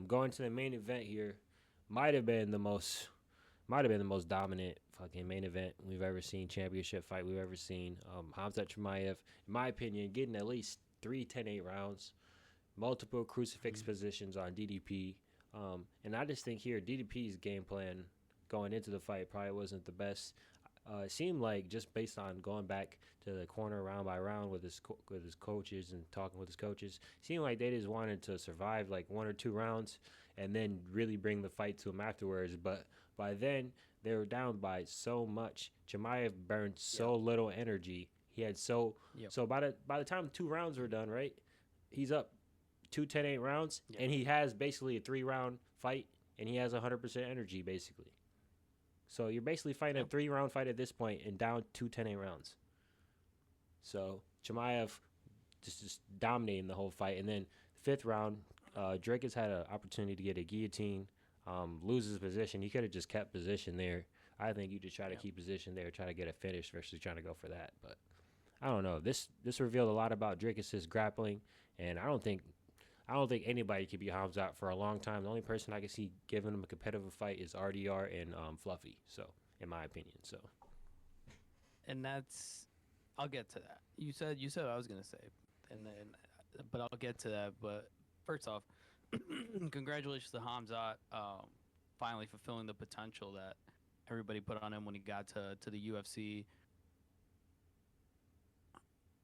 going to the main event here, might have been the most dominant fucking main event we've ever seen, championship fight we've ever seen. Khamzat Chimaev, in my opinion, getting at least 3 10-8 rounds, multiple crucifix positions on DDP. And I just think here DDP's game plan going into the fight probably wasn't the best. It seemed like just based on going back to the corner round by round with his coaches and talking with his coaches, seemed like they just wanted to survive like 1 or 2 rounds and then really bring the fight to him afterwards. But by then they were down by so much. Chimaev burned so little energy. He had so by the time 2 rounds were done, right? He's up 2 10-8 rounds, and he has basically a 3 round fight, and he has 100% energy basically. So you're basically fighting a 3 round fight at this point and down 2 10-8 rounds. So Chimaev just dominating the whole fight. And then 5th round, Drake has had an opportunity to get a guillotine, loses position. He could have just kept position there. I think you just try to keep position there, try to get a finish versus trying to go for that. But I don't know. This revealed a lot about Drake's grappling, and I don't think anybody could beat Khamzat for a long time. The only person I can see giving him a competitive fight is RDR and Fluffy. So, in my opinion, And I'll get to that. You said what I was gonna say, and then, but I'll get to that. But first off, congratulations to Khamzat, finally fulfilling the potential that everybody put on him when he got to the UFC.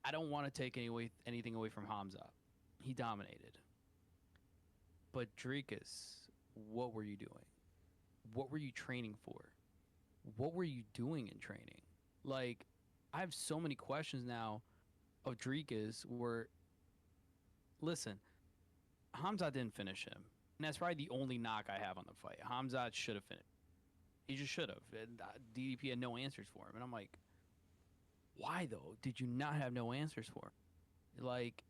I don't want to take anything away from Khamzat. He dominated. But Dricus, what were you doing? What were you training for? What were you doing in training? Like, I have so many questions now of Dricus where, listen, Khamzat didn't finish him. And that's probably the only knock I have on the fight. Khamzat should have finished. He just should have. DDP had no answers for him. And I'm like, why, though? Did you not have no answers for him? Like,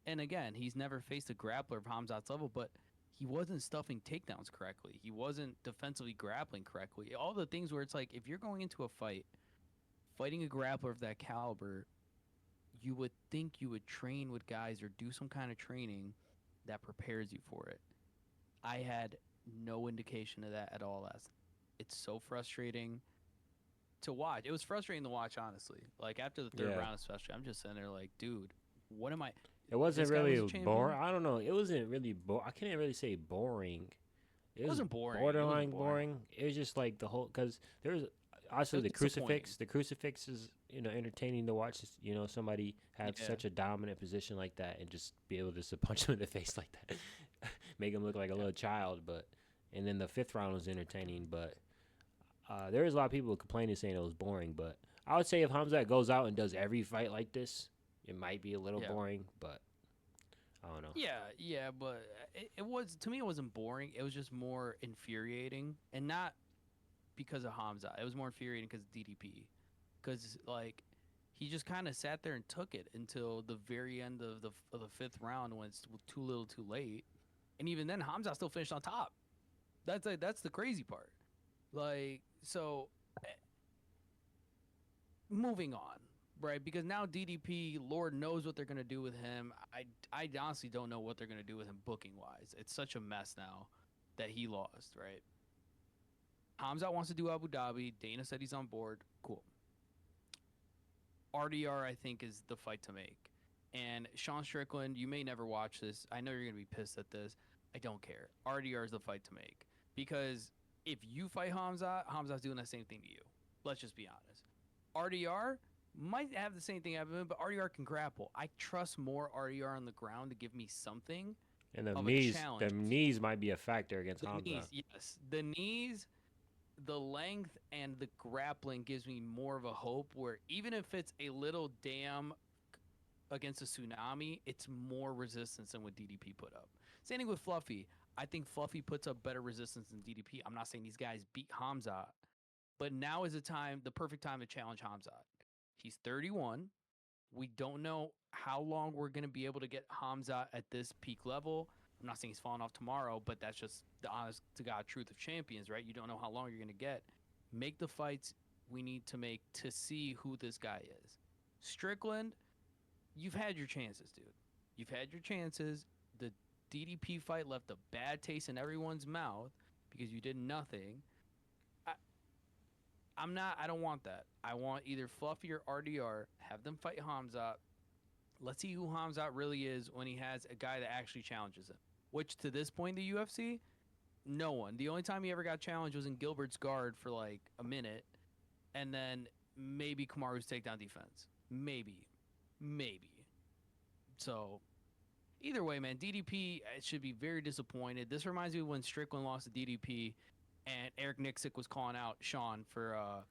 and again, he's never faced a grappler of Khamzat's level, but he wasn't stuffing takedowns correctly. He wasn't defensively grappling correctly. All the things where it's like, if you're going into a fight, fighting a grappler of that caliber, you would think you would train with guys or do some kind of training that prepares you for it. I had no indication of that at all last. It's so frustrating to watch. It was frustrating to watch, honestly. Like, after the third round, especially, I'm just sitting there like, dude, what am I? it wasn't really boring. I don't know. It wasn't really I can't really say boring. It wasn't boring. Borderline boring. It was just like the whole, because there's obviously the crucifix. The crucifix is entertaining to watch. Somebody have such a dominant position like that and just be able to just punch him in the face like that, make him look like a little child. But and then the 5th round was entertaining, but there was a lot of people complaining saying it was boring. But I would say if Khamzat goes out and does every fight like this, it might be a little boring, but I don't know. Yeah, but it was, to me, it wasn't boring. It was just more infuriating, and not because of Khamzat. It was more infuriating because of DDP, because like he just kind of sat there and took it until the very end of the 5th round when it's too little, too late, and even then Khamzat still finished on top. That's the crazy part. Like, so moving on. Right, because now DDP, Lord knows what they're going to do with him. I honestly don't know what they're going to do with him booking-wise. It's such a mess now that he lost, right? Khamzat wants to do Abu Dhabi. Dana said he's on board. Cool. RDR, I think, is the fight to make. And Sean Strickland, you may never watch this. I know you're going to be pissed at this. I don't care. RDR is the fight to make. Because if you fight Khamzat's doing the same thing to you. Let's just be honest. RDR might have the same thing happen, but RDR can grapple. I trust more RDR on the ground to give me something. And the knees might be a factor against Khamzat. Yes, the knees, the length, and the grappling gives me more of a hope. Where even if it's a little dam against a tsunami, it's more resistance than what DDP put up. Same thing with Fluffy. I think Fluffy puts up better resistance than DDP. I'm not saying these guys beat Khamzat, but now is the perfect time to challenge Khamzat. He's 31. We don't know how long we're going to be able to get Khamzat at this peak level. I'm not saying he's falling off tomorrow, but that's just the honest to God truth of champions, right? You don't know how long you're going to get. Make the fights we need to make to see who this guy is. Strickland, you've had your chances, dude. You've had your chances. The DDP fight left a bad taste in everyone's mouth because you did nothing. I don't want that. I want either Fluffy or RDR. Have them fight Khamzat. Let's see who Khamzat really is when he has a guy that actually challenges him. Which to this point in the UFC, no one. The only time he ever got challenged was in Gilbert's guard for like a minute, and then maybe Kamaru's takedown defense. Maybe. So either way, man, DDP should be very disappointed. This reminds me of when Strickland lost to DDP, and Eric Nixick was calling out Sean for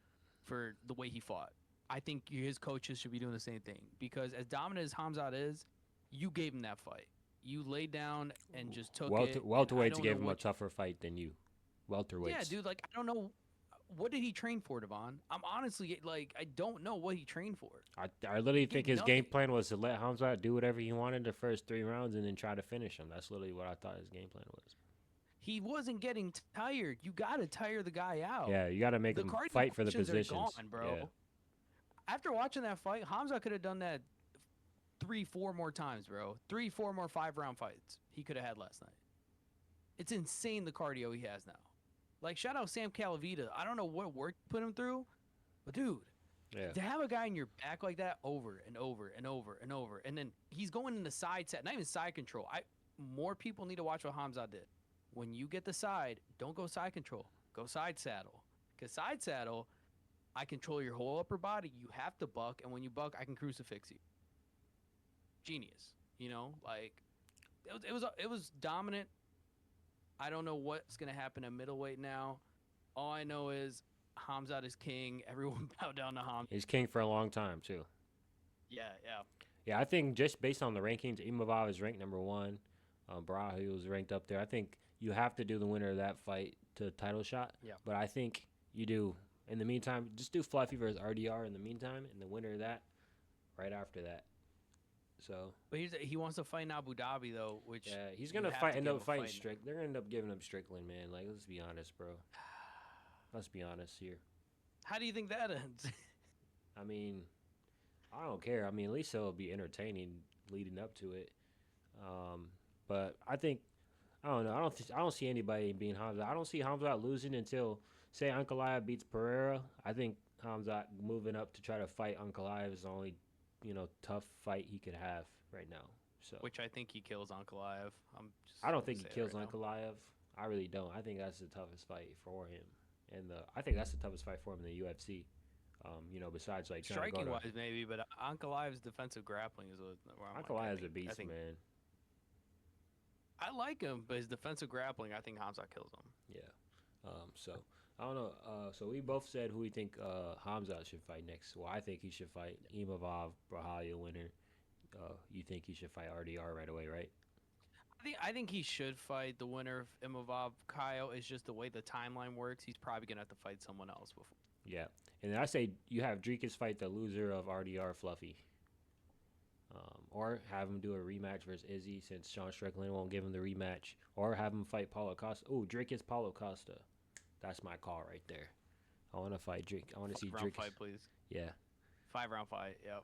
the way he fought. I think his coaches should be doing the same thing because as dominant as Khamzat is, you gave him that fight. You laid down and just took it. Welterweights gave him a tougher fight than you. Welterweights. Yeah, dude. Like I don't know. What did he train for, Devon? I'm honestly like I don't know what he trained for. I literally think his game plan was to let Khamzat do whatever he wanted the first 3 rounds and then try to finish him. That's literally what I thought his game plan was. He wasn't getting tired. You got to tire the guy out. Yeah, you got to make him fight for the positions. Gone, bro. Yeah. After watching that fight, Khamzat could have done that 3-4 more times, bro. 3-4 more 5-round fights he could have had last night. It's insane the cardio he has now. Like, shout out Sam Calavita. I don't know what work you put him through, but dude, to have a guy in your back like that over and over and over and over, and then he's going in the side set, not even side control. More people need to watch what Khamzat did. When you get the side, don't go side control. Go side saddle. Because side saddle, I control your whole upper body. You have to buck, and when you buck, I can crucifix you. Genius. You know, like it was dominant. I don't know what's gonna happen at middleweight now. All I know is Khamzat is king. Everyone bow down to Khamzat. He's king for a long time too. Yeah. I think just based on the rankings, Imavov is ranked number 1. Barahi was ranked up there. I think you have to do the winner of that fight to title shot. Yeah. But I think you do. In the meantime, just do Fluffy versus RDR in the meantime, and the winner of that right after that. So. But he wants to fight in Abu Dhabi though, which he's gonna end up fighting Strickland. They're gonna end up giving him Strickland, man. Like, let's be honest, bro. Let's be honest here. How do you think that ends? I mean, I don't care. I mean, at least it'll be entertaining leading up to it. But I think I don't know. I don't see anybody being Khamzat. I don't see Khamzat losing until say Ankalaev beats Pereira. I think Khamzat moving up to try to fight Ankalaev is the only tough fight he could have right now. So which I think he kills Ankalaev. I don't think he kills Ankalaev. I really don't. I think that's the toughest fight for him, and I think that's the toughest fight for him in the UFC. Besides like striking wise maybe, but Ankalaev's defensive grappling is Ankalaev's a beast, man. I like him, but his defensive grappling, I think Khamzat kills him. Yeah. So I don't know. So we both said who we think Khamzat should fight next. Well, I think he should fight Imavov, Brahlia winner. You think he should fight RDR right away, right? I think he should fight the winner of Imavov. Kyle is just the way the timeline works. He's probably gonna have to fight someone else before. Yeah, and then I say you have Dricus fight the loser of RDR Fluffy. Or have him do a rematch versus Izzy since Sean Strickland won't give him the rematch. Or have him fight Paulo Costa. Oh, Dricus Paulo Costa. That's my call right there. I want to fight Drake. I want to see Dricus. Fight, please. Yeah. 5-round fight. Yep.